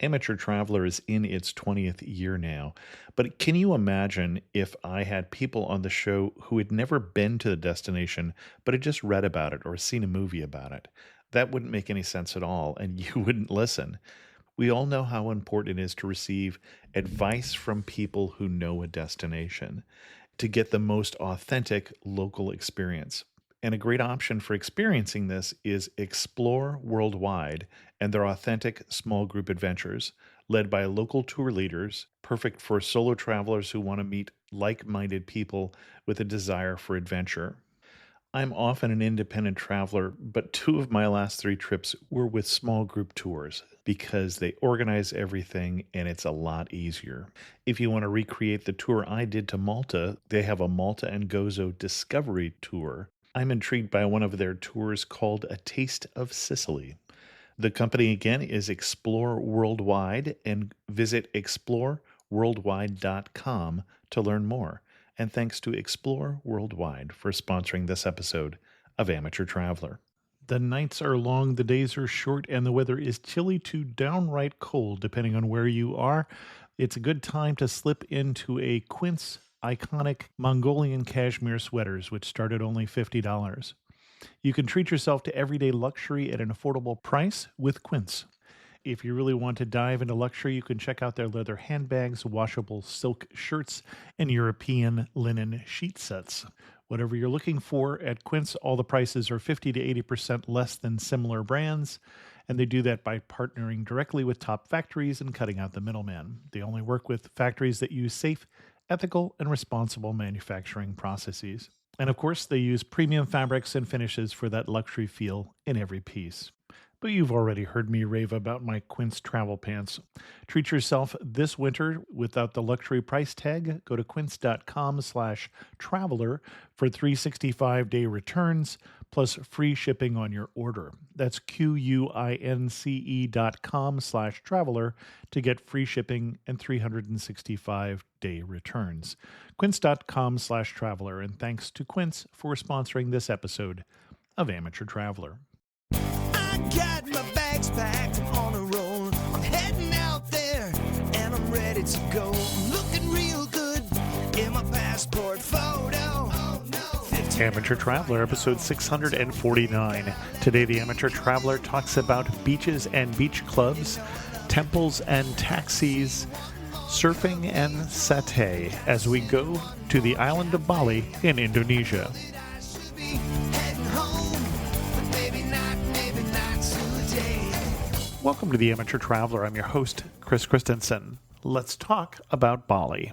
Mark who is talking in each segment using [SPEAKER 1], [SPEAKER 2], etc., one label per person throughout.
[SPEAKER 1] Amateur Traveler is in its 20th year now, but can you imagine if I had people on the show who had never been to the destination, but had just read about it or seen a movie about it? That wouldn't make any sense at all, and you wouldn't listen. We all know how important it is to receive advice from people who know a destination to get the most authentic local experience. And a great option for experiencing this is Explore Worldwide and their authentic small group adventures, led by local tour leaders, perfect for solo travelers who want to meet like minded people with a desire for adventure. I'm often an independent traveler, but two of my last three trips were with small group tours because they organize everything and it's a lot easier. If you want to recreate the tour I did to Malta, they have a Malta and Gozo Discovery Tour. I'm intrigued by one of their tours called A Taste of Sicily. The company again is Explore Worldwide, and visit exploreworldwide.com to learn more. And thanks to Explore Worldwide for sponsoring this episode of Amateur Traveler. The nights are long, the days are short, and the weather is chilly to downright cold, depending on where you are. It's a good time to slip into a Quince iconic Mongolian cashmere sweaters, which start at only $50. You can treat yourself to everyday luxury at an affordable price with Quince. If you really want to dive into luxury, you can check out their leather handbags, washable silk shirts, and European linen sheet sets. Whatever you're looking for at Quince, all the prices are 50 to 80% less than similar brands, and they do that by partnering directly with top factories and cutting out the middleman. They only work with factories that use safe, ethical, and responsible manufacturing processes. And of course, they use premium fabrics and finishes for that luxury feel in every piece. But you've already heard me rave about my Quince travel pants. Treat yourself this winter without the luxury price tag. Go to quince.com/traveler for 365-day returns plus free shipping on your order. That's QUINCE.com/traveler to get free shipping and 365-day returns. Quince.com/traveler. And thanks to Quince for sponsoring this episode of Amateur Traveler.
[SPEAKER 2] Got my bags packed, I'm on a roll. I'm heading out there and I'm ready to go. I'm looking real good in my passport photo. Oh, no.
[SPEAKER 1] Amateur Traveler, episode 649. Today, the Amateur Traveler talks about beaches and beach clubs, temples and taxis, surfing and satay as we go to the island of Bali in Indonesia. Welcome to the Amateur Traveler. I'm your host, Chris Christensen. Let's talk about Bali.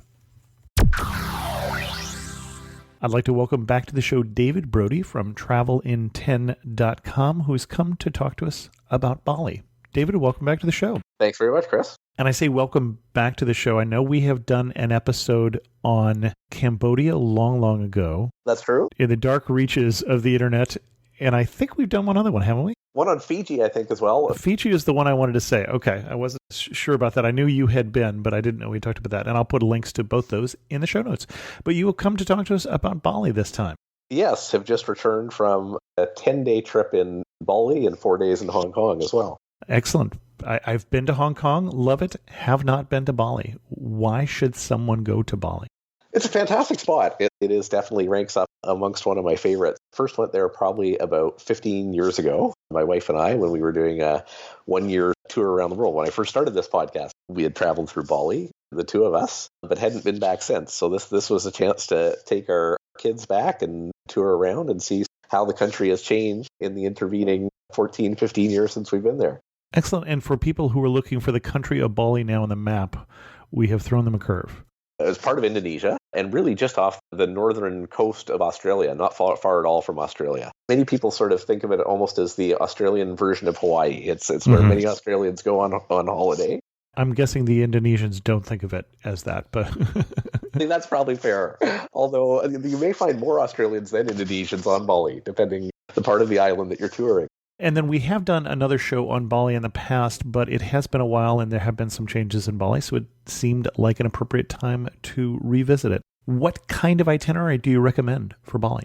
[SPEAKER 1] I'd like to welcome back to the show David Brodie from travelin10.com, who's come to talk to us about Bali. David, welcome back to the show.
[SPEAKER 3] Thanks very much, Chris.
[SPEAKER 1] And I say welcome back to the show. I know we have done an episode on Cambodia long ago.
[SPEAKER 3] That's true.
[SPEAKER 1] In the dark reaches of the internet. And I think we've done one other one, haven't we?
[SPEAKER 3] One on Fiji, I think, as well.
[SPEAKER 1] Fiji is the one I wanted to say. Okay, I wasn't sure about that. I knew you had been, but I didn't know we talked about that. And I'll put links to both those in the show notes. But you will come to talk to us about Bali this time.
[SPEAKER 3] Yes, have just returned from a 10-day trip in Bali and 4 days in Hong Kong as well.
[SPEAKER 1] Excellent. I've been to Hong Kong, love it, have not been to Bali. Why should someone go to Bali?
[SPEAKER 3] It's a fantastic spot. It is definitely ranks up amongst one of my favorites. First went there probably about 15 years ago. My wife and I, when we were doing a 1-year tour around the world. When I first started this podcast, we had traveled through Bali, the two of us, but hadn't been back since. So this was a chance to take our kids back and tour around and see how the country has changed in the intervening 14, 15 years since we've been there.
[SPEAKER 1] Excellent. And for people who are looking for the country of Bali now on the map, we have thrown them a curve.
[SPEAKER 3] It's part of Indonesia and really just off the northern coast of Australia, not far at all from Australia. Many people sort of think of it almost as the Australian version of Hawaii. It's where many Australians go on holiday.
[SPEAKER 1] I'm guessing the Indonesians don't think of it as that, but
[SPEAKER 3] I think that's probably fair. Although you may find more Australians than Indonesians on Bali, depending the part of the island that you're touring.
[SPEAKER 1] And then we have done another show on Bali in the past, but it has been a while and there have been some changes in Bali, so it seemed like an appropriate time to revisit it. What kind of itinerary do you recommend for Bali?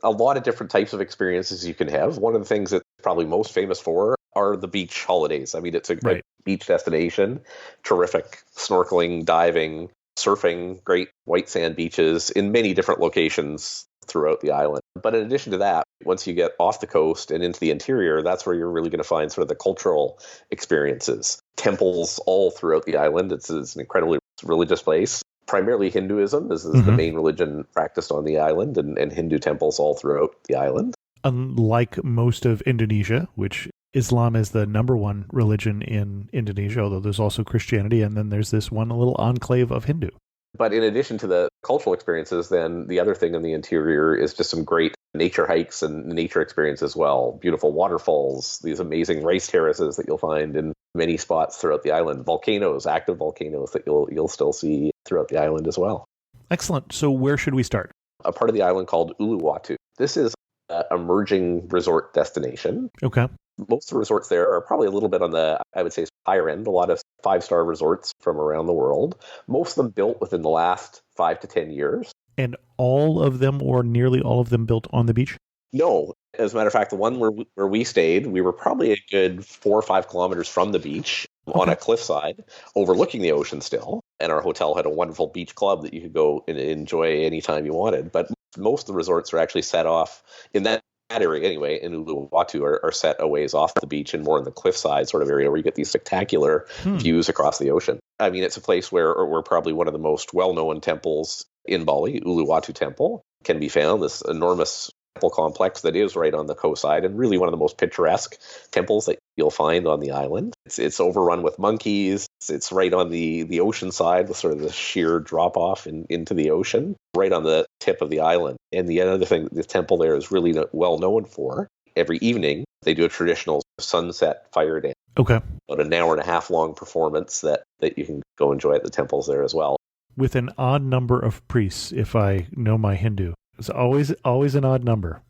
[SPEAKER 3] A lot of different types of experiences you can have. One of the things that's probably most famous for are the beach holidays. I mean, it's a
[SPEAKER 1] Right.
[SPEAKER 3] beach destination, terrific snorkeling, diving, surfing, great white sand beaches in many different locations throughout the island. But in addition to that, once you get off the coast and into the interior, that's where you're really going to find sort of the cultural experiences. Temples all throughout the island. It's an incredibly religious place. Primarily Hinduism is the main religion practiced on the island, and Hindu temples all throughout the island.
[SPEAKER 1] Unlike most of Indonesia, which Islam is the number one religion in Indonesia, although there's also Christianity, and then there's this one little enclave of Hindu.
[SPEAKER 3] But in addition to the cultural experiences, then the other thing in the interior is just some great nature hikes and nature experience as well. Beautiful waterfalls, these amazing rice terraces that you'll find in many spots throughout the island. Volcanoes, active volcanoes that you'll still see throughout the island as well.
[SPEAKER 1] Excellent. So where should we start?
[SPEAKER 3] A part of the island called Uluwatu. This is an emerging resort destination.
[SPEAKER 1] Okay.
[SPEAKER 3] Most of the resorts there are probably a little bit on the, I would say, higher end. A lot of 5-star resorts from around the world. Most of them built within the last 5 to 10 years.
[SPEAKER 1] And all of them, or nearly all of them, built on the beach?
[SPEAKER 3] No. As a matter of fact, the one where we stayed, we were probably a good 4 or 5 kilometers from the beach on a cliffside overlooking the ocean still. And our hotel had a wonderful beach club that you could go and enjoy anytime you wanted. But most of the resorts are actually set off in that area anyway, in Uluwatu, are set a ways off the beach and more in the cliffside sort of area where you get these spectacular views across the ocean. I mean, it's a place where probably one of the most well-known temples in Bali, Uluwatu Temple, can be found. This enormous temple complex that is right on the coastside and really one of the most picturesque temples that you'll find on the island. It's overrun with monkeys. It's right on the ocean side with sort of the sheer drop off into the ocean, right on the tip of the island. And the other thing the temple there is really well known for, every evening they do a traditional sunset fire dance.
[SPEAKER 1] Okay.
[SPEAKER 3] About an hour and a half long performance that you can go enjoy at the temples there as well.
[SPEAKER 1] With an odd number of priests, if I know my Hindu. It's always an odd number.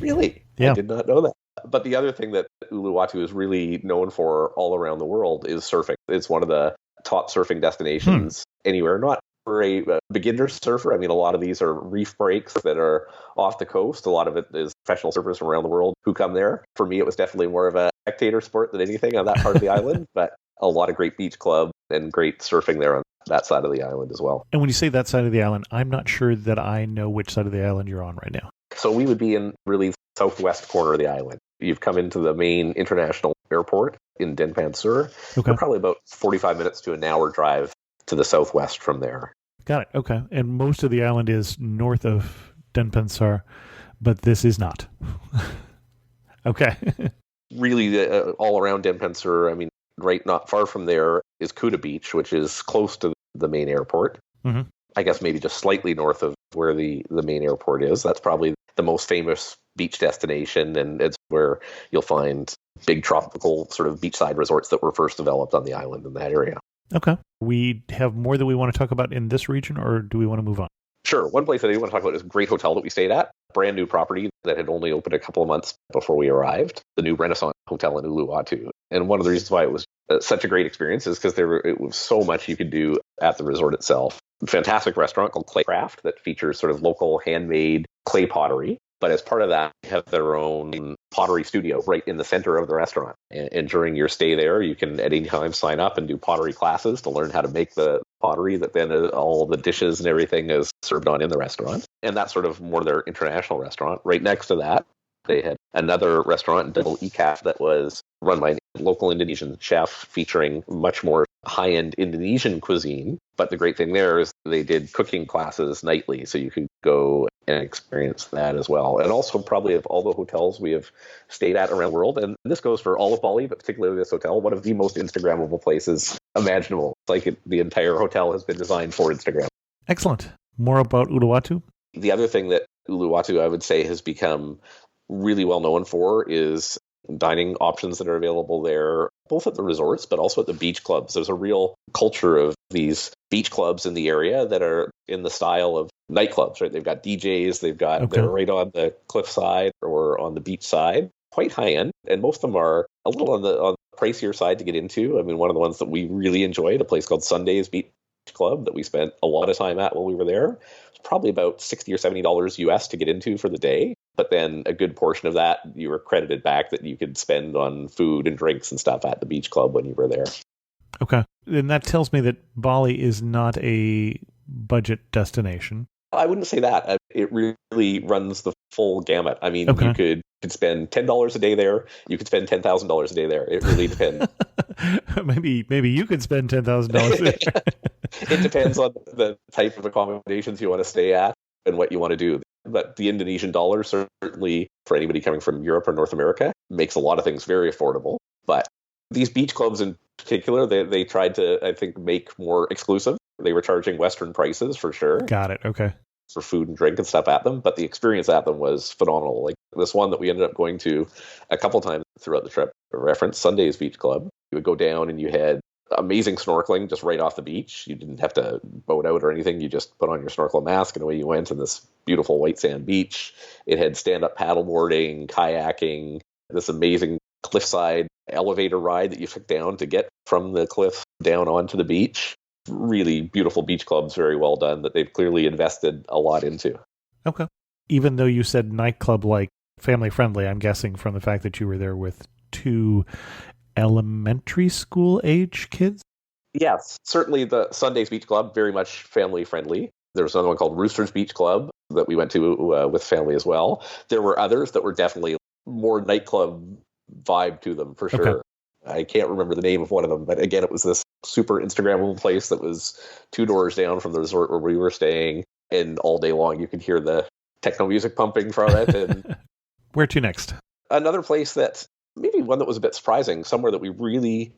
[SPEAKER 3] Really?
[SPEAKER 1] Yeah.
[SPEAKER 3] I did not know that. But the other thing that Uluwatu is really known for all around the world is surfing. It's one of the top surfing destinations anywhere. Not for a beginner surfer. I mean, a lot of these are reef breaks that are off the coast. A lot of it is professional surfers from around the world who come there. For me, it was definitely more of a spectator sport than anything on that part of the island. But a lot of great beach clubs and great surfing there on that side of the island as well.
[SPEAKER 1] And when you say that side of the island, I'm not sure that I know which side of the island you're on right now.
[SPEAKER 3] So we would be in really southwest corner of the island. You've come into the main international airport in Denpasar.
[SPEAKER 1] Okay.
[SPEAKER 3] We're probably about 45 minutes to an hour drive to the southwest from there.
[SPEAKER 1] Got it. Okay. And most of the island is north of Denpasar, but this is not. Okay.
[SPEAKER 3] Really, all around Denpasar, I mean, right not far from there is Kuta Beach, which is close to the main airport.
[SPEAKER 1] Mm-hmm.
[SPEAKER 3] I guess maybe just slightly north of where the main airport is. That's probably the most famous beach destination, and it's where you'll find big tropical sort of beachside resorts that were first developed on the island in that area.
[SPEAKER 1] Okay. We have more that we want to talk about in this region, or do we want to move on?
[SPEAKER 3] Sure. One place that I do want to talk about is a great hotel that we stayed at. Brand new property that had only opened a couple of months before we arrived. The new Renaissance Hotel in Uluwatu. And one of the reasons why it was such a great experience is because it was so much you could do at the resort itself. Fantastic restaurant called Claycraft that features sort of local handmade clay pottery. But as part of that, they have their own pottery studio right in the center of the restaurant. And during your stay there, you can at any time sign up and do pottery classes to learn how to make the pottery that then all the dishes and everything is served on in the restaurant. And that's sort of more their international restaurant. Right next to that, they had another restaurant, Double Ikat, that was run by a local Indonesian chef featuring much more high-end Indonesian cuisine. But the great thing there is they did cooking classes nightly, so you could go and experience that as well. And also probably of all the hotels we have stayed at around the world, and this goes for all of Bali, but particularly this hotel, one of the most Instagrammable places imaginable. It's like the entire hotel has been designed for Instagram.
[SPEAKER 1] Excellent. More about Uluwatu?
[SPEAKER 3] The other thing that Uluwatu, I would say, has become really well known for is dining options that are available there, both at the resorts, but also at the beach clubs. There's a real culture of these beach clubs in the area that are in the style of nightclubs, right? They've got DJs, they're right on the cliffside or on the beach side, quite high end. And most of them are a little on the pricier side to get into. I mean, one of the ones that we really enjoyed, a place called Sunday's Beach Club that we spent a lot of time at while we were there. It's probably about $60 or $70 US to get into for the day. But then a good portion of that you were credited back that you could spend on food and drinks and stuff at the beach club when you were there.
[SPEAKER 1] Okay. And that tells me that Bali is not a budget destination.
[SPEAKER 3] I wouldn't say that. It really runs the full gamut. I mean,
[SPEAKER 1] Okay.
[SPEAKER 3] you could spend $10 a day there. You could spend $10,000 a day there. It really depends.
[SPEAKER 1] maybe you could spend $10,000 there.
[SPEAKER 3] It depends on the type of accommodations you want to stay at and what you want to do. But the Indonesian dollar, certainly for anybody coming from Europe or North America, makes a lot of things very affordable. But these beach clubs in particular, they tried to, I think, make more exclusive. They were charging Western prices for sure.
[SPEAKER 1] Got it. Okay.
[SPEAKER 3] For food and drink and stuff at them, but the experience at them was phenomenal. Like this one that we ended up going to a couple times throughout the trip, reference Sunday's Beach Club. You would go down and you had amazing snorkeling just right off the beach. You didn't have to boat out or anything. You just put on your snorkel mask and away you went in this beautiful white sand beach. It had stand-up paddleboarding, kayaking, this amazing cliffside elevator ride that you took down to get from the cliff down onto the beach. Really beautiful beach clubs, very well done, that they've clearly invested a lot into.
[SPEAKER 1] Okay. Even though you said nightclub like family friendly, I'm guessing from the fact that you were there with 2 elementary school age kids?
[SPEAKER 3] Yes, certainly the Sunday's Beach Club, very much family friendly. There was another one called Rooster's Beach Club that we went to with family as well. There were others that were definitely more nightclub vibe to them for sure.
[SPEAKER 1] Okay.
[SPEAKER 3] I can't remember the name of one of them, but again, it was this super Instagrammable place that was 2 doors down from the resort where we were staying, and all day long you could hear the techno music pumping from it. And
[SPEAKER 1] Where to next?
[SPEAKER 3] another place that maybe one that was a bit surprising, somewhere that we really,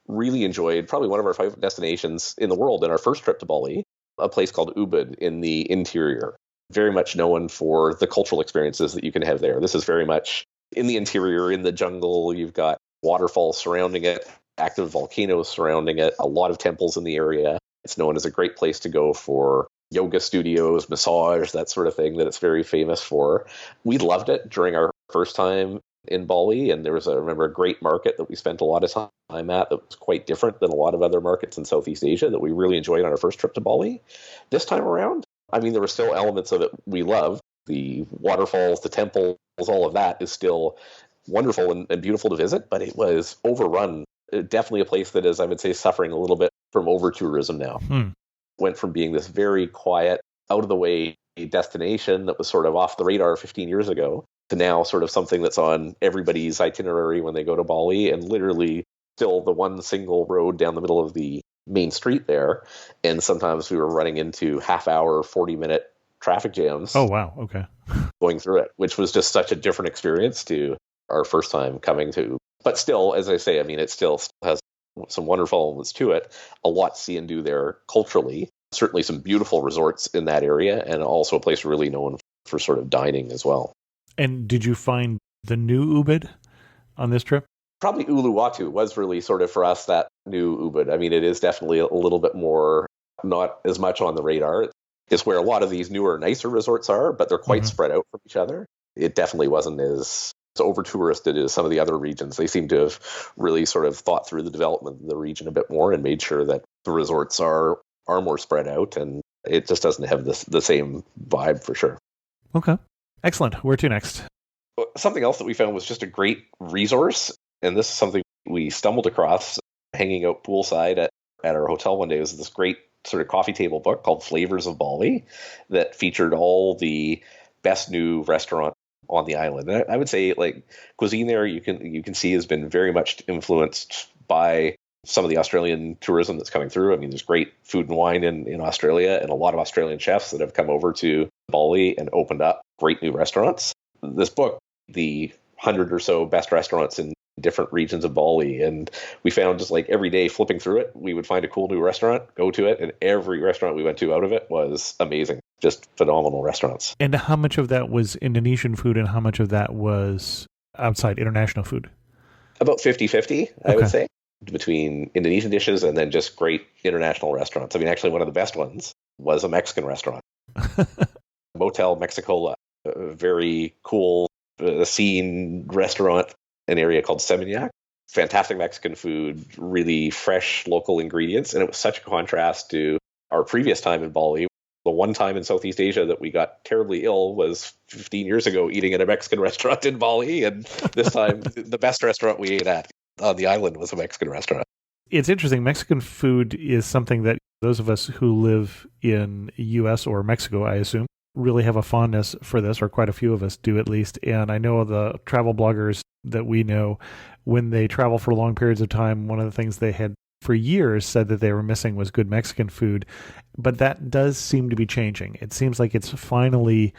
[SPEAKER 3] really enjoyed, probably one of our favorite destinations in the world in our first trip to Bali, a place called Ubud in the interior. Very much known for the cultural experiences that you can have there. This is very much in the interior, in the jungle. You've got waterfalls surrounding it, active volcanoes surrounding it, a lot of temples in the area. It's known as a great place to go for yoga studios, massage, that sort of thing that it's very famous for. We loved it during our first time in Bali, and there was, I remember, a great market that we spent a lot of time at that was quite different than a lot of other markets in Southeast Asia that we really enjoyed on our first trip to Bali. This time around, I mean, there were still elements of it we loved. The waterfalls, the temples, all of that is still wonderful and beautiful to visit, but it was overrun. Definitely a place that is, I would say, suffering a little bit from over-tourism now. Went from being this very quiet, out-of-the-way destination that was sort of off the radar 15 years ago to now sort of something that's on everybody's itinerary when they go to Bali, and literally still the one single road down the middle of the main street there. And sometimes we were running into half-hour, 40-minute traffic jams.
[SPEAKER 1] Oh, wow. Okay.
[SPEAKER 3] Going through it, which was just such a different experience to our first time coming to. But still, as I say, I mean, it still has some wonderful elements to it. A lot to see and do there culturally. Certainly some beautiful resorts in that area, and also a place really known for sort of dining as well.
[SPEAKER 1] And did you find the new Ubud on this trip?
[SPEAKER 3] Probably Uluwatu was really sort of for us that new Ubud. I mean, it is definitely a little bit more, not as much on the radar. It's where a lot of these newer, nicer resorts are, but they're quite spread out from each other. It definitely wasn't as over-touristed as some of the other regions. They seem to have really sort of thought through the development of the region a bit more and made sure that the resorts are more spread out, and it just doesn't have the same vibe for sure.
[SPEAKER 1] Okay. Excellent. Where to next?
[SPEAKER 3] Something else that we found was just a great resource, and this is something we stumbled across hanging out poolside at our hotel one day. It was this great sort of coffee table book called Flavors of Bali that featured all the best new restaurants on the island. And I would say, like, cuisine there you can see has been very much influenced by some of the Australian tourism that's coming through. I mean, there's great food and wine in Australia, and a lot of Australian chefs that have come over to Bali and opened up great new restaurants. This book, the 100 or so best restaurants in different regions of Bali, and we found just like every day flipping through it, we would find a cool new restaurant, go to it, and every restaurant we went to out of it was amazing. Just phenomenal restaurants.
[SPEAKER 1] And how much of that was Indonesian food and how much of that was outside international food?
[SPEAKER 3] About 50-50, I would say, between Indonesian dishes and then just great international restaurants. I mean, actually, one of the best ones was a Mexican restaurant. Motel Mexicola, a very cool scene restaurant, an area called Seminyak. Fantastic Mexican food, really fresh local ingredients. And it was such a contrast to our previous time in Bali. The one time in Southeast Asia that we got terribly ill was 15 years ago eating at a Mexican restaurant in Bali. And this time, the best restaurant we ate at on the island was a Mexican restaurant.
[SPEAKER 1] It's interesting. Mexican food is something that those of us who live in U.S. or Mexico, I assume, really have a fondness for this, or quite a few of us do at least. And I know the travel bloggers that we know, when they travel for long periods of time, one of the things they had for years said that they were missing was good Mexican food. But that does seem to be changing. It seems like it's finally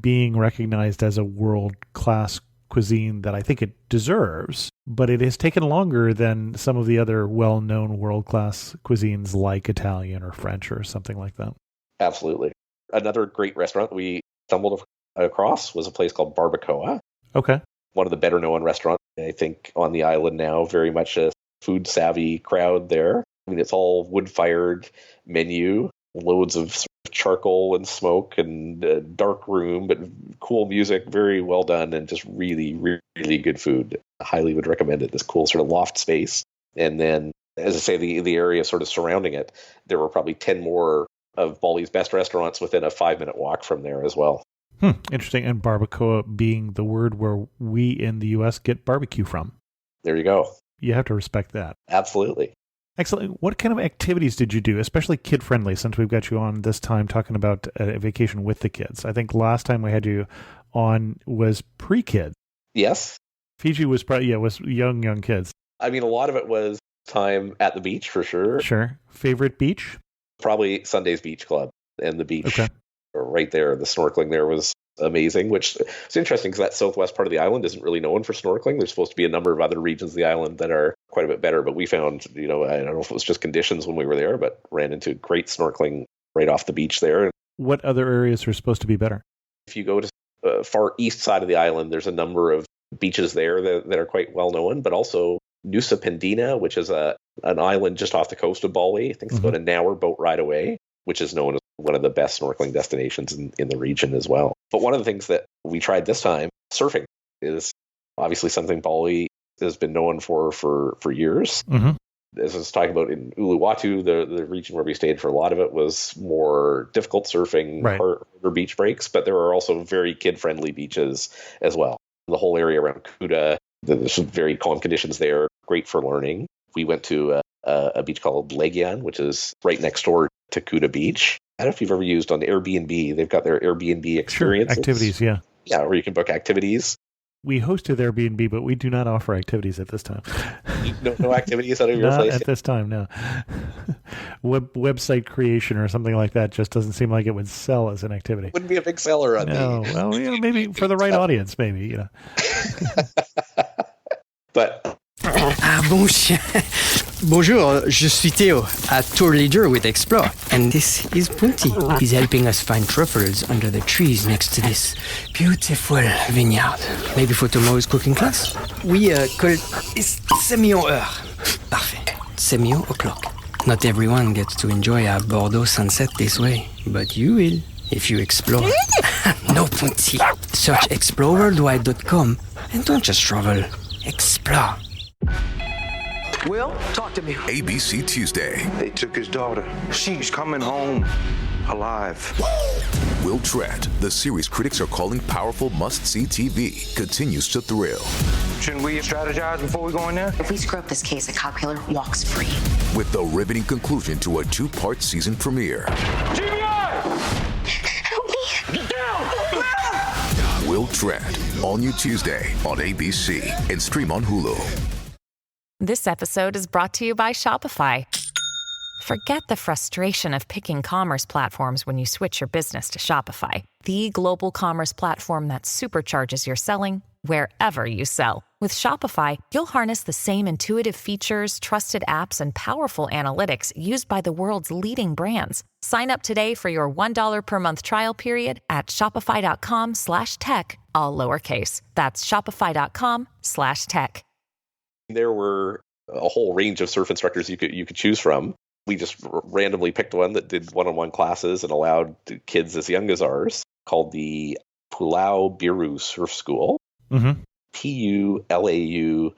[SPEAKER 1] being recognized as a world-class cuisine that I think it deserves, but it has taken longer than some of the other well-known world-class cuisines like Italian or French or something like that.
[SPEAKER 3] Absolutely. Another great restaurant we stumbled across was a place called Barbacoa.
[SPEAKER 1] Okay.
[SPEAKER 3] One of the better-known restaurants, I think, on the island now, very much a food-savvy crowd there. I mean, it's all wood-fired menu, loads of sort of charcoal and smoke and dark room, but cool music, very well done, and just really, really good food. I highly would recommend it, this cool sort of loft space. And then, as I say, the area sort of surrounding it, there were probably 10 more of Bali's best restaurants within a 5-minute walk from there as well.
[SPEAKER 1] Interesting. And barbacoa being the word where we in the U.S. get barbecue from.
[SPEAKER 3] There you go.
[SPEAKER 1] You have to respect that.
[SPEAKER 3] Absolutely.
[SPEAKER 1] Excellent. What kind of activities did you do, especially kid-friendly, since we've got you on this time talking about a vacation with the kids? I think last time we had you on was pre-kid.
[SPEAKER 3] Yes.
[SPEAKER 1] Fiji was probably, was young kids.
[SPEAKER 3] I mean, a lot of it was time at the beach, for sure.
[SPEAKER 1] Sure. Favorite beach?
[SPEAKER 3] Probably Sunday's Beach Club and the beach.
[SPEAKER 1] Okay.
[SPEAKER 3] Right there. The snorkeling there was amazing, which is interesting because that southwest part of the island isn't really known for snorkeling. There's supposed to be a number of other regions of the island that are quite a bit better, but we found, I don't know if it was just conditions when we were there, but ran into great snorkeling right off the beach there.
[SPEAKER 1] What other areas are supposed to be better?
[SPEAKER 3] If you go to far east side of the island, there's a number of beaches there that are quite well known, but also Nusa Penida, which is an island just off the coast of Bali. I think it's about an hour boat ride away, which is known as one of the best snorkeling destinations in the region as well. But one of the things that we tried this time, surfing, is obviously something Bali has been known for years. As I was talking about in Uluwatu, the region where we stayed for a lot of it was more difficult surfing,
[SPEAKER 1] right,
[SPEAKER 3] harder beach breaks, but there are also very kid-friendly beaches as well. The whole area around Kuta, there's some very calm conditions there, great for learning. We went to a beach called Legian, which is right next door to Kuta Beach. I don't know if you've ever used on Airbnb. They've got their Airbnb experiences.
[SPEAKER 1] Sure, activities, yeah.
[SPEAKER 3] Yeah, where you can book activities.
[SPEAKER 1] We hosted Airbnb, but we do not offer activities at this time.
[SPEAKER 3] No activities out of your place?
[SPEAKER 1] Not at this time, no. Website creation or something like that just doesn't seem like it would sell as an activity.
[SPEAKER 3] Wouldn't be a big seller on
[SPEAKER 1] No, well, maybe for the right audience, maybe,
[SPEAKER 3] But...
[SPEAKER 4] bon chien. Bonjour, je suis Theo, a tour leader with Explore, and this is Punti. He's helping us find truffles under the trees next to this beautiful vineyard. Maybe for tomorrow's cooking class? We call it semi-heure. Parfait. Semi-o'clock. Not everyone gets to enjoy a Bordeaux sunset this way, but you will if you explore. No, Punti. Search exploreworldwide.com and don't just travel. Explore.
[SPEAKER 5] Will, talk to me.
[SPEAKER 6] ABC Tuesday.
[SPEAKER 7] They took his daughter. She's coming home alive.
[SPEAKER 6] Will Trent, the series critics are calling powerful must-see TV, continues to thrill.
[SPEAKER 7] Shouldn't we strategize before we go in there?
[SPEAKER 8] If we screw up this case, a cop killer walks free.
[SPEAKER 6] With the riveting conclusion to a 2-part season premiere.
[SPEAKER 7] GBI!
[SPEAKER 8] Help me!
[SPEAKER 7] Get down!
[SPEAKER 6] Will Trent, all new Tuesday on ABC and stream on Hulu.
[SPEAKER 9] This episode is brought to you by Shopify. Forget the frustration of picking commerce platforms when you switch your business to Shopify, the global commerce platform that supercharges your selling wherever you sell. With Shopify, you'll harness the same intuitive features, trusted apps, and powerful analytics used by the world's leading brands. Sign up today for your $1 per month trial period at shopify.com/tech, all lowercase. That's shopify.com/tech.
[SPEAKER 3] There were a whole range of surf instructors you could choose from. We just randomly picked one that did one-on-one classes and allowed kids as young as ours, called the Pulau Biru Surf School. PULAUBIRU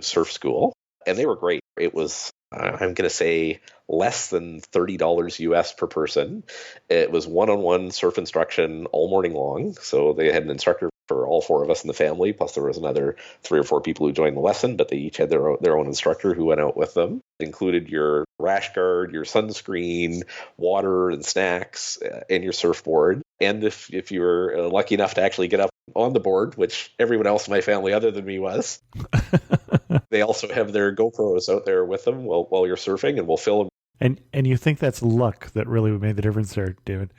[SPEAKER 3] Surf School. And they were great. It was I'm going to say less than $30 US per person. It was one-on-one surf instruction all morning long. So they had an instructor for all four of us in the family, plus there was another 3 or 4 people who joined the lesson, but they each had their own instructor who went out with them. It included your rash guard, your sunscreen, water and snacks, and your surfboard. And if you were lucky enough to actually get up on the board, which everyone else in my family other than me was, they also have their GoPros out there with them while you're surfing, and we'll film them.
[SPEAKER 1] And you think that's luck that really made the difference there, David?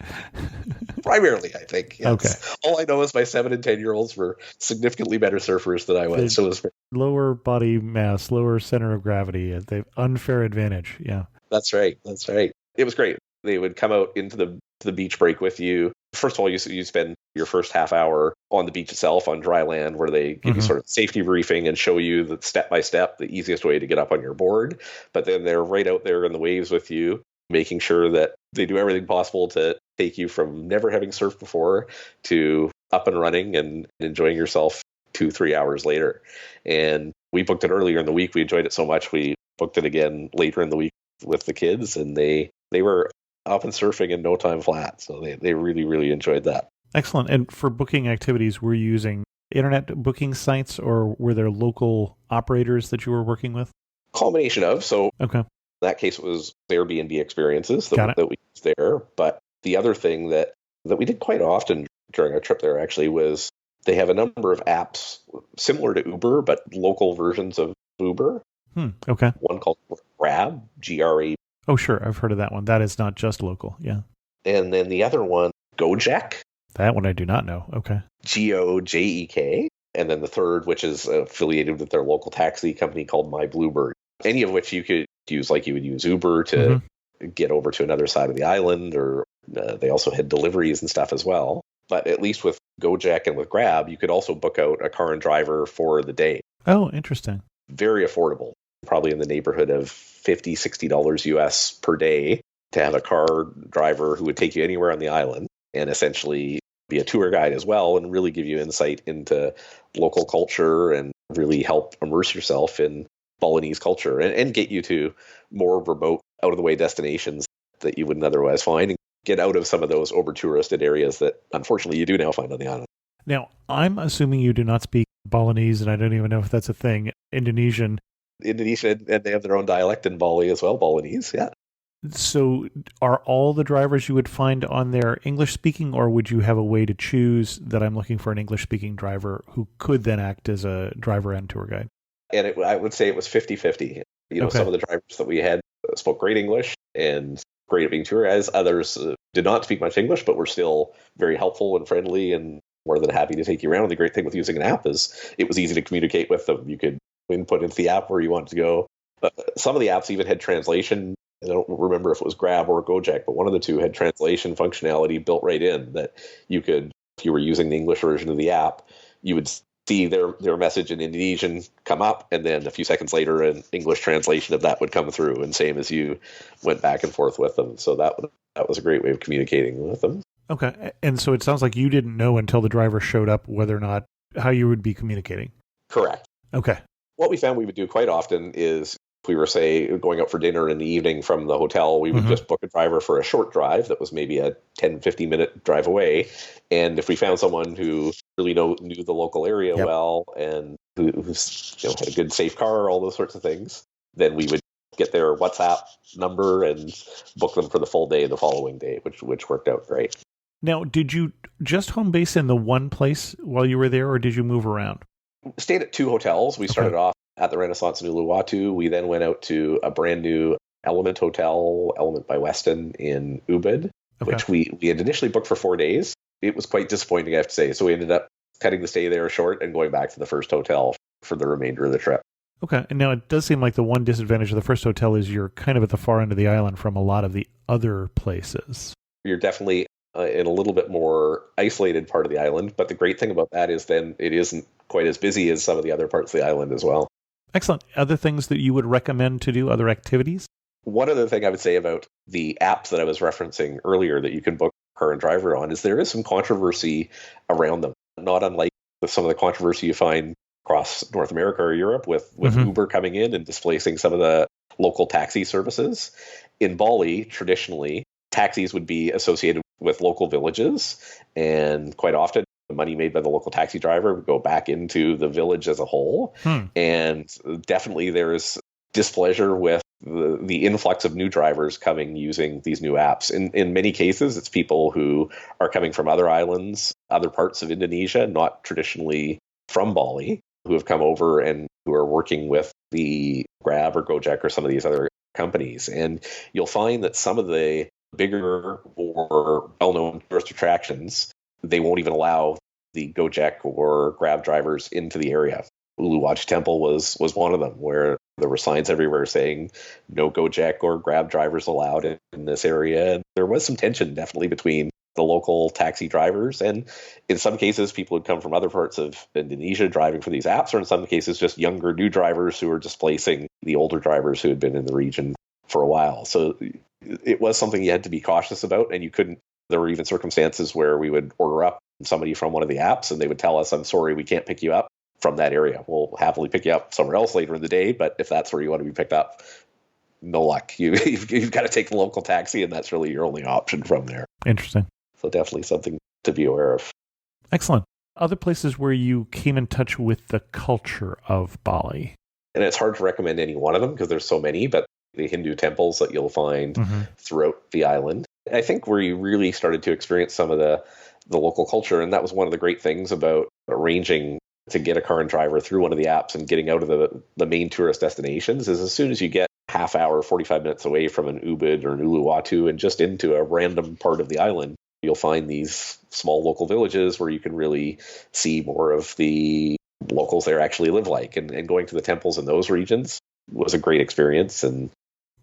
[SPEAKER 3] Primarily, I think. Yes.
[SPEAKER 1] Okay.
[SPEAKER 3] All I know is my 7 and 10-year-olds were significantly better surfers than I was. So it was
[SPEAKER 1] lower body mass, lower center of gravity, the unfair advantage. Yeah.
[SPEAKER 3] That's right. It was great. They would come out into the beach break with you. First of all, you spend your first half hour on the beach itself on dry land, where they give you sort of safety briefing and show you the step-by-step, the easiest way to get up on your board. But then they're right out there in the waves with you, making sure that they do everything possible to take you from never having surfed before to up and running and enjoying yourself 2-3 hours later. And we booked it earlier in the week. We enjoyed it so much, we booked it again later in the week with the kids, and they were up and surfing in no time flat. So they really, really enjoyed that.
[SPEAKER 1] Excellent. And for booking activities, were you using internet booking sites, or were there local operators that you were working with?
[SPEAKER 3] Combination of. So
[SPEAKER 1] okay.
[SPEAKER 3] In that case, it was Airbnb experiences that we used there. But the other thing that we did quite often during our trip there actually was they have a number of apps similar to Uber, but local versions of Uber.
[SPEAKER 1] Okay.
[SPEAKER 3] One called Grab, Grab.
[SPEAKER 1] Oh, sure. I've heard of that one. That is not just local. Yeah.
[SPEAKER 3] And then the other one, Gojek.
[SPEAKER 1] That one I do not know. Okay.
[SPEAKER 3] Gojek. And then the third, which is affiliated with their local taxi company called My Bluebird. Any of which you could use, like you would use Uber to get over to another side of the island, or they also had deliveries and stuff as well. But at least with Gojek and with Grab, you could also book out a car and driver for the day.
[SPEAKER 1] Oh, interesting.
[SPEAKER 3] Very affordable. Probably in the neighborhood of $50, $60 US per day to have a car driver who would take you anywhere on the island and essentially be a tour guide as well, and really give you insight into local culture and really help immerse yourself in Balinese culture and get you to more remote, out-of-the-way destinations that you wouldn't otherwise find, and get out of some of those over-touristed areas that unfortunately you do now find on the island.
[SPEAKER 1] Now, I'm assuming you do not speak Balinese, and I don't even know if that's a thing. Indonesian,
[SPEAKER 3] and they have their own dialect in Bali as well, Balinese, yeah.
[SPEAKER 1] So are all the drivers you would find on there English-speaking, or would you have a way to choose that I'm looking for an English-speaking driver who could then act as a driver and tour guide?
[SPEAKER 3] And I would say it was 50-50. Some of the drivers that we had spoke great English and great at being tour guides. Others did not speak much English, but were still very helpful and friendly and more than happy to take you around. And the great thing with using an app is it was easy to communicate with them. You could input into the app where you wanted to go. But some of the apps even had translation. I don't remember if it was Grab or Gojek, but one of the two had translation functionality built right in that you could, if you were using the English version of the app, you would see their message in Indonesian come up, and then a few seconds later an English translation of that would come through, and same as you went back and forth with them. So that was a great way of communicating with them.
[SPEAKER 1] Okay. And so it sounds like you didn't know until the driver showed up whether or not how you would be communicating.
[SPEAKER 3] Correct.
[SPEAKER 1] Okay.
[SPEAKER 3] What we found we would do quite often is if we were, say, going out for dinner in the evening from the hotel, we would just book a driver for a short drive that was maybe a 10, 15-minute drive away. And if we found someone who really knew the local area well and who had a good, safe car, all those sorts of things, then we would get their WhatsApp number and book them for the full day the following day, which worked out great.
[SPEAKER 1] Now, did you just home base in the one place while you were there, or did you move around?
[SPEAKER 3] Stayed at 2 hotels. We started off at the Renaissance in Uluwatu. We then went out to a brand new Element Hotel, Element by Weston in Ubud, which we had initially booked for 4 days. It was quite disappointing, I have to say. So we ended up cutting the stay there short and going back to the first hotel for the remainder of the trip.
[SPEAKER 1] Okay. And now it does seem like the one disadvantage of the first hotel is you're kind of at the far end of the island from a lot of the other places.
[SPEAKER 3] You're definitely in a little bit more isolated part of the island. But the great thing about that is then it isn't quite as busy as some of the other parts of the island as well.
[SPEAKER 1] Excellent. Other things that you would recommend to do, other activities?
[SPEAKER 3] One other thing I would say about the apps that I was referencing earlier that you can book car and driver on is there is some controversy around them, not unlike some of the controversy you find across North America or Europe with Uber coming in and displacing some of the local taxi services. In Bali, traditionally, taxis would be associated with local villages, and quite often the money made by the local taxi driver would go back into the village as a whole. And definitely there's displeasure with the influx of new drivers coming using these new apps. In many cases, it's people who are coming from other islands, other parts of Indonesia, not traditionally from Bali, who have come over and who are working with the Grab or Gojek or some of these other companies. And you'll find that some of the bigger or well-known tourist attractions, they won't even allow the Gojek or Grab drivers into the area. Uluwatu Temple was one of them, where there were signs everywhere saying no Gojek or Grab drivers allowed in this area. And there was some tension definitely between the local taxi drivers, and in some cases people would come from other parts of Indonesia driving for these apps, or in some cases just younger new drivers who were displacing the older drivers who had been in the region for a while. So it was something you had to be cautious about, and you couldn't. There were even circumstances where we would order up somebody from one of the apps and they would tell us, I'm sorry, we can't pick you up from that area. We'll happily pick you up somewhere else later in the day, but if that's where you want to be picked up, no luck. You've got to take the local taxi, and that's really your only option from there.
[SPEAKER 1] Interesting.
[SPEAKER 3] So definitely something to be aware of.
[SPEAKER 1] Excellent. Other places where you came in touch with the culture of Bali?
[SPEAKER 3] And it's hard to recommend any one of them because there's so many, but the Hindu temples that you'll find throughout the island. I think where you really started to experience some of the local culture, and that was one of the great things about arranging to get a car and driver through one of the apps and getting out of the main tourist destinations, is as soon as you get half hour, 45 minutes away from an Ubud or an Uluwatu and just into a random part of the island, you'll find these small local villages where you can really see more of the locals there actually live like. And going to the temples in those regions was a great experience. And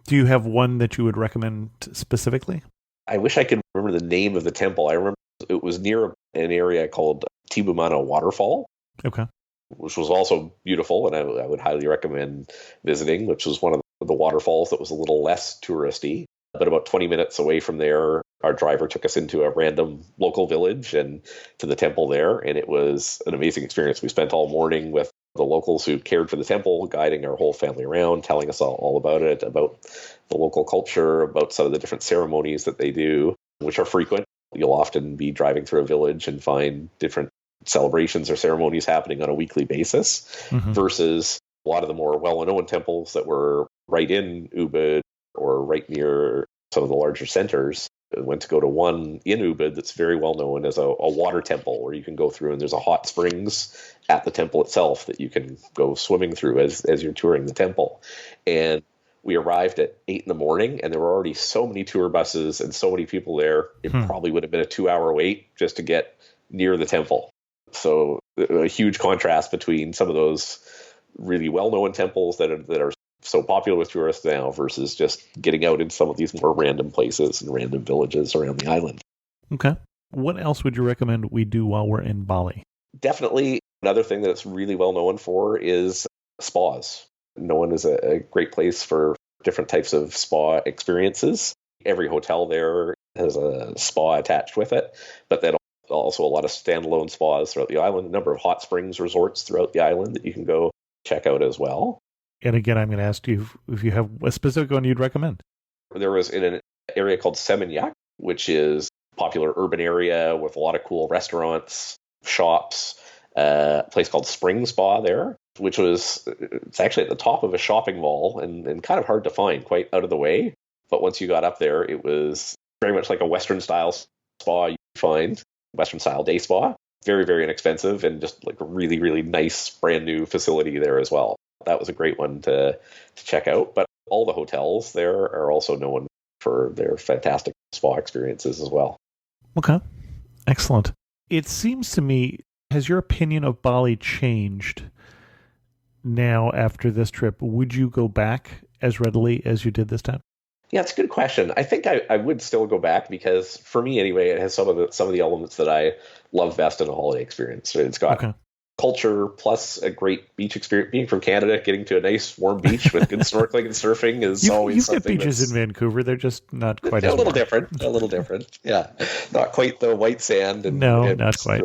[SPEAKER 1] do you have one that you would recommend specifically?
[SPEAKER 3] I wish I could remember the name of the temple. I remember it was near an area called Tibumana Waterfall.
[SPEAKER 1] Okay.
[SPEAKER 3] Which was also beautiful, and I would highly recommend visiting, which was one of the waterfalls that was a little less touristy. But about 20 minutes away from there, our driver took us into a random local village and to the temple there, and it was an amazing experience. We spent all morning with the locals who cared for the temple, guiding our whole family around, telling us all about it, about the local culture, about some of the different ceremonies that they do, which are frequent. You'll often be driving through a village and find different celebrations or ceremonies happening on a weekly basis versus a lot of the more well-known temples that were right in Ubud or right near some of the larger centers. I went to go to one in Ubud that's very well known as a water temple, where you can go through and there's a hot springs at the temple itself that you can go swimming through as you're touring the temple. And we arrived at 8 a.m, and there were already so many tour buses and so many people there. It probably would have been a 2-hour wait just to get near the temple. So a huge contrast between some of those really well-known temples that are so popular with tourists now versus just getting out in some of these more random places and random villages around the island.
[SPEAKER 1] Okay. What else would you recommend we do while we're in Bali?
[SPEAKER 3] Definitely another thing that it's really well known for is spas. Known as a great place for different types of spa experiences. Every hotel there has a spa attached with it, but then also a lot of standalone spas throughout the island, a number of hot springs resorts throughout the island that you can go check out as well.
[SPEAKER 1] And again, I'm going to ask you if you have a specific one you'd recommend.
[SPEAKER 3] There was in an area called Seminyak, which is a popular urban area with a lot of cool restaurants, shops, a place called Spring Spa there, which it's actually at the top of a shopping mall and kind of hard to find, quite out of the way. But once you got up there, it was very much like a Western style spa you find. Western style day spa, very, very inexpensive, and just like a really, really nice brand new facility there as well. That was a great one to check out. But all the hotels there are also known for their fantastic spa experiences as well.
[SPEAKER 1] Okay. Excellent. It seems to me, has your opinion of Bali changed now after this trip? Would you go back as readily as you did this time?
[SPEAKER 3] Yeah, it's a good question. I think I would still go back because, for me anyway, it has some of the elements that I love best in a holiday experience. So it's got culture plus a great beach experience. Being from Canada, getting to a nice warm beach with good snorkeling and surfing is always something.
[SPEAKER 1] You've got beaches in Vancouver. They're just not quite
[SPEAKER 3] a
[SPEAKER 1] as
[SPEAKER 3] little
[SPEAKER 1] warm.
[SPEAKER 3] different. A little different. Yeah, not quite the white sand. And,
[SPEAKER 1] no, not quite.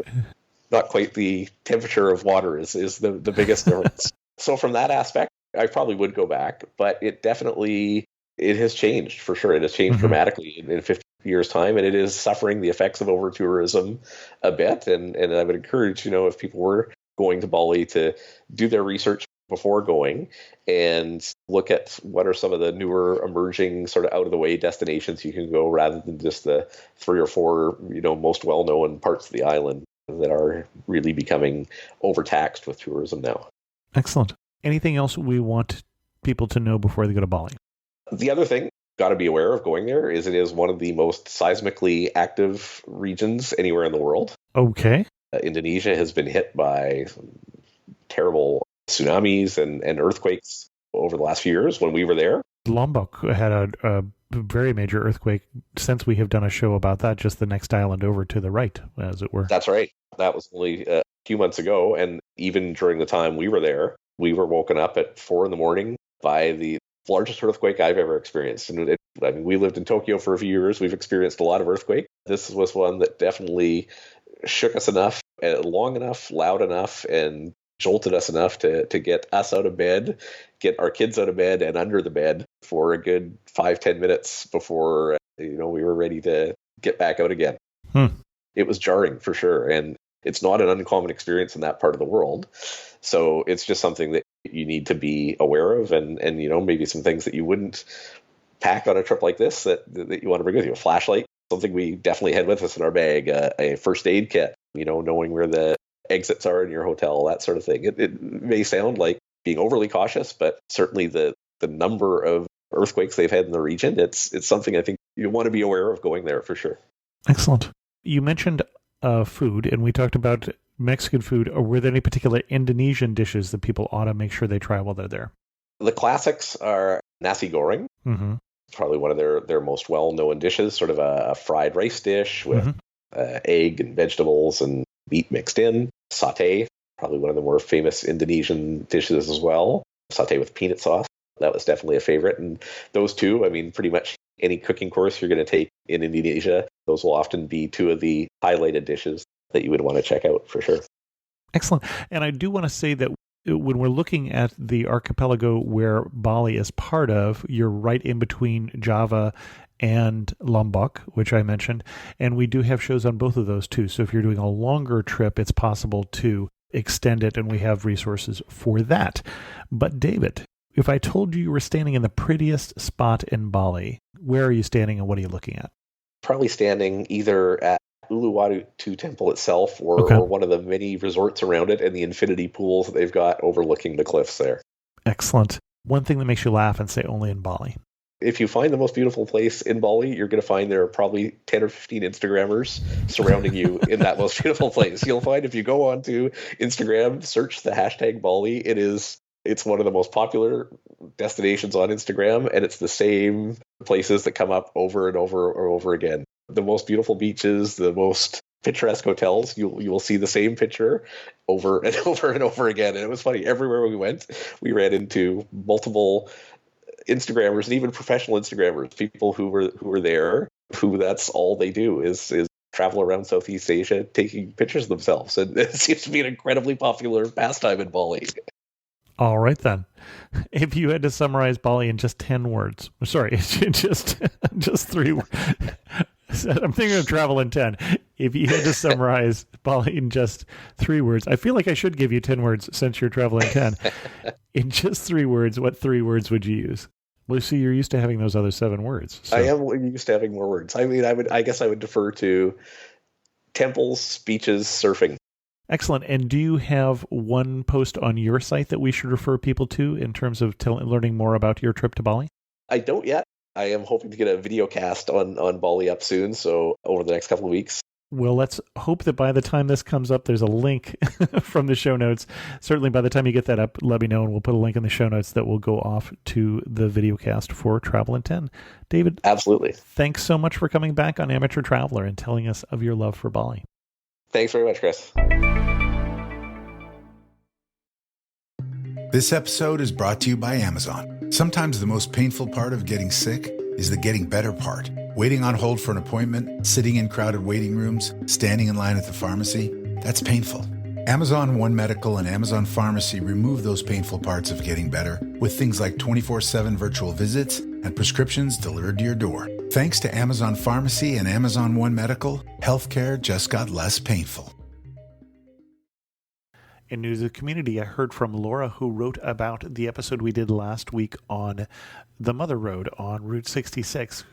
[SPEAKER 3] Not quite the temperature of water is the biggest difference. So from that aspect, I probably would go back, but it has changed for sure. It has changed dramatically in 50 years' time, and it is suffering the effects of over-tourism a bit. And I would encourage, if people were going to Bali, to do their research before going and look at what are some of the newer emerging sort of out-of-the-way destinations you can go, rather than just the 3 or 4, most well-known parts of the island that are really becoming overtaxed with tourism now.
[SPEAKER 1] Excellent. Anything else we want people to know before they go to Bali?
[SPEAKER 3] The other thing got to be aware of going there is it is one of the most seismically active regions anywhere in the world.
[SPEAKER 1] Okay.
[SPEAKER 3] Indonesia has been hit by terrible tsunamis and earthquakes over the last few years when we were there.
[SPEAKER 1] Lombok had a very major earthquake since we have done a show about that, just the next island over to the right, as it were.
[SPEAKER 3] That's right. That was only a few months ago. And even during the time we were there, we were woken up at 4 a.m. by the largest earthquake I've ever experienced. And we lived in Tokyo for a few years. We've experienced a lot of earthquakes. This was one that definitely shook us enough, long enough, loud enough, and jolted us enough to get us out of bed, get our kids out of bed and under the bed for a good 5-10 minutes before we were ready to get back out again. It was jarring for sure, and it's not an uncommon experience in that part of the world. So it's just something that you need to be aware of, and maybe some things that you wouldn't pack on a trip like this that you want to bring with you. A flashlight, something we definitely had with us in our bag, a first aid kit, knowing where the exits are in your hotel, that sort of thing. It may sound like being overly cautious, but certainly the number of earthquakes they've had in the region, it's something I think you want to be aware of going there for sure.
[SPEAKER 1] Excellent. You mentioned food, and we talked about Mexican food. Or were there any particular Indonesian dishes that people ought to make sure they try while they're there?
[SPEAKER 3] The classics are nasi goreng. Probably one of their most well-known dishes, sort of a fried rice dish with egg and vegetables and meat mixed in. Satay, probably one of the more famous Indonesian dishes as well. Satay with peanut sauce. That was definitely a favorite. And those two, pretty much any cooking course you're going to take in Indonesia, those will often be two of the highlighted dishes that you would want to check out for sure.
[SPEAKER 1] Excellent. And I do want to say that when we're looking at the archipelago where Bali is part of, you're right in between Java and Lombok, which I mentioned, and we do have shows on both of those too. So if you're doing a longer trip, it's possible to extend it, and we have resources for that. But David, if I told you were standing in the prettiest spot in Bali, where are you standing and what are you looking at?
[SPEAKER 3] Probably standing either at Uluwatu Temple itself or one of the many resorts around it and the infinity pools that they've got overlooking the cliffs there.
[SPEAKER 1] Excellent. One thing that makes you laugh and say only in Bali.
[SPEAKER 3] If you find the most beautiful place in Bali, you're going to find there are probably 10 or 15 Instagrammers surrounding you in that most beautiful place. You'll find if you go onto Instagram, search the hashtag Bali, it's one of the most popular destinations on Instagram, and it's the same places that come up over and over or over again. The most beautiful beaches, the most picturesque hotels, you will see the same picture over and over and over again. And it was funny, everywhere we went, we ran into multiple Instagrammers and even professional Instagrammers, people who were there, who that's all they do is travel around Southeast Asia taking pictures of themselves. And it seems to be an incredibly popular pastime in Bali.
[SPEAKER 1] All right, then. If you had to summarize Bali in just 10 words, sorry, just 3 words. I'm thinking of travel in 10. If you had to summarize Bali in just 3 words, I feel like I should give you 10 words since you're traveling 10. In just 3 words, what 3 words would you use? Well, see, you're used to having those other 7 words. So.
[SPEAKER 3] I am used to having more words. I guess I would defer to temples, beaches, surfing.
[SPEAKER 1] Excellent. And do you have one post on your site that we should refer people to in terms of learning more about your trip to Bali?
[SPEAKER 3] I don't yet. I am hoping to get a video cast on Bali up soon, so over the next couple of weeks.
[SPEAKER 1] Well, let's hope that by the time this comes up, there's a link from the show notes. Certainly by the time you get that up, let me know, and we'll put a link in the show notes that will go off to the video cast for Travel in 10. David,
[SPEAKER 3] absolutely.
[SPEAKER 1] Thanks so much for coming back on Amateur Traveler and telling us of your love for Bali.
[SPEAKER 3] Thanks very much, Chris.
[SPEAKER 10] This episode is brought to you by Amazon. Sometimes the most painful part of getting sick is the getting better part. Waiting on hold for an appointment, sitting in crowded waiting rooms, standing in line at the pharmacy, that's painful. Amazon One Medical and Amazon Pharmacy remove those painful parts of getting better with things like 24/7 virtual visits and prescriptions delivered to your door. Thanks to Amazon Pharmacy and Amazon One Medical, healthcare just got less painful.
[SPEAKER 1] In news of the community, I heard from Laura, who wrote about the episode we did last week on the Mother Road on Route 66.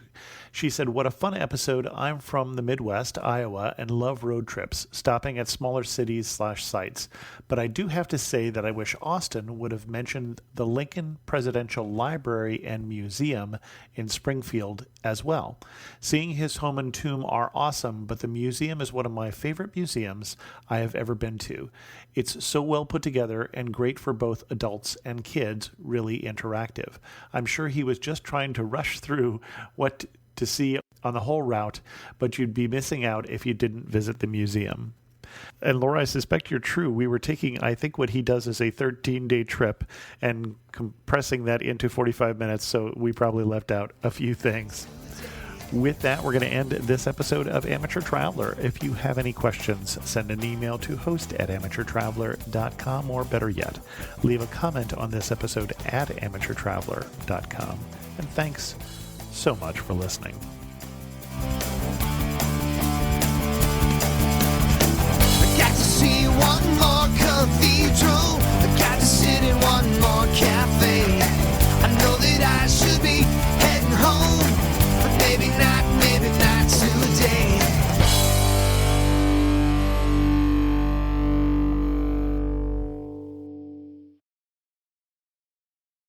[SPEAKER 1] She said, "What a fun episode. I'm from the Midwest, Iowa, and love road trips, stopping at smaller cities/sites. But I do have to say that I wish Austin would have mentioned the Lincoln Presidential Library and Museum in Springfield as well. Seeing his home and tomb are awesome, but the museum is one of my favorite museums I have ever been to. It's so well put together and great for both adults and kids, really interactive. I'm sure he was just trying to rush through what to see on the whole route, but you'd be missing out if you didn't visit the museum." And Laura, I suspect you're true. We were taking, I think what he does is a 13-day trip and compressing that into 45 minutes, so we probably left out a few things. With that, we're going to end this episode of Amateur Traveler. If you have any questions, send an email to host@amateurtraveler.com, or better yet, leave a comment on this episode at amateurtraveler.com. And thanks so much for listening.